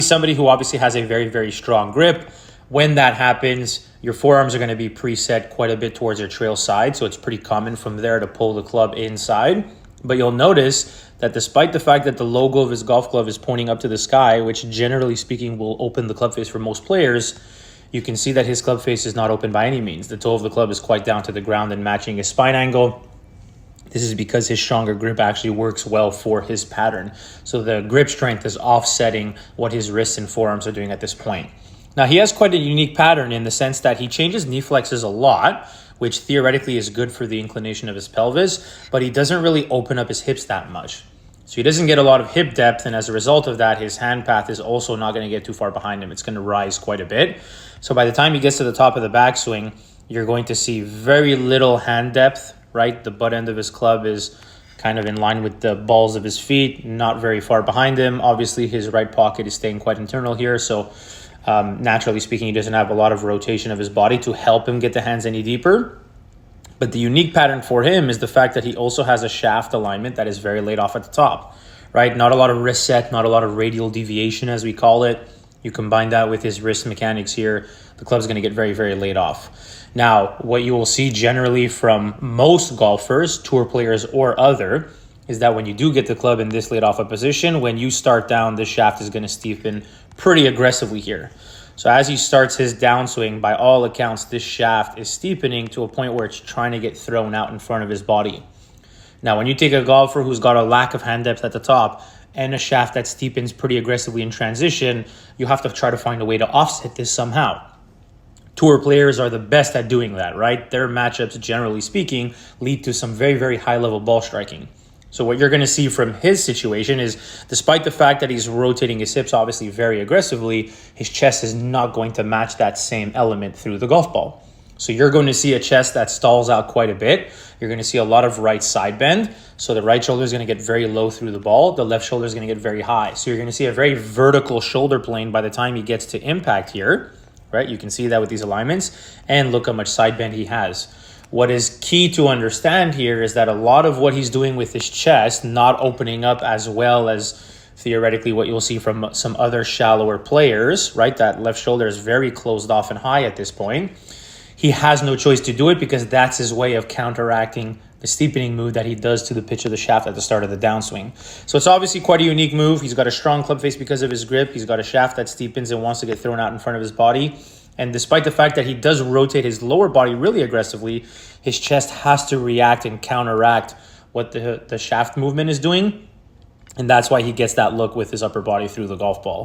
somebody who obviously has a very, very strong grip. When that happens, your forearms are going to be preset quite a bit towards your trail side, so it's pretty common from there to pull the club inside. But you'll notice that despite the fact that the logo of his golf glove is pointing up to the sky, which generally speaking will open the club face for most players, you can see that his club face is not open by any means. The toe of the club is quite down to the ground and matching his spine angle. This is because his stronger grip actually works well for his pattern. So the grip strength is offsetting what his wrists and forearms are doing at this point. Now, he has quite a unique pattern in the sense that he changes knee flexes a lot, which theoretically is good for the inclination of his pelvis, but he doesn't really open up his hips that much. So he doesn't get a lot of hip depth, and as a result of that, his hand path is also not going to get too far behind him. It's going to rise quite a bit. So by the time he gets to the top of the backswing, you're going to see very little hand depth, right? The butt end of his club is kind of in line with the balls of his feet, not very far behind him. Obviously, his right pocket is staying quite internal here, so naturally speaking, he doesn't have a lot of rotation of his body to help him get the hands any deeper. But the unique pattern for him is the fact that he also has a shaft alignment that is very laid off at the top, right? Not a lot of wrist set, not a lot of radial deviation, as we call it. You combine that with his wrist mechanics here, the club's going to get very, very laid off. Now, what you will see generally from most golfers, tour players or other, is that when you do get the club in this laid off a position, when you start down, the shaft is going to steepen pretty aggressively here. So as he starts his downswing, by all accounts, this shaft is steepening to a point where it's trying to get thrown out in front of his body. Now, when you take a golfer who's got a lack of hand depth at the top and a shaft that steepens pretty aggressively in transition, you have to try to find a way to offset this somehow. Tour players are the best at doing that, right? Their matchups, generally speaking, lead to some very, very high-level ball striking. So what you're going to see from his situation is, despite the fact that he's rotating his hips obviously very aggressively, his chest is not going to match that same element through the golf ball. So you're going to see a chest that stalls out quite a bit. You're going to see a lot of right side bend. So the right shoulder is going to get very low through the ball. The left shoulder is going to get very high. So you're going to see a very vertical shoulder plane by the time he gets to impact here, right? You can see that with these alignments. And look how much side bend he has. What is key to understand here is that a lot of what he's doing with his chest, not opening up as well as theoretically what you'll see from some other shallower players, right? That left shoulder is very closed off and high at this point. He has no choice to do it because that's his way of counteracting the steepening move that he does to the pitch of the shaft at the start of the downswing. So it's obviously quite a unique move. He's got a strong club face because of his grip. He's got a shaft that steepens and wants to get thrown out in front of his body. And despite the fact that he does rotate his lower body really aggressively, his chest has to react and counteract what the shaft movement is doing. And that's why he gets that look with his upper body through the golf ball.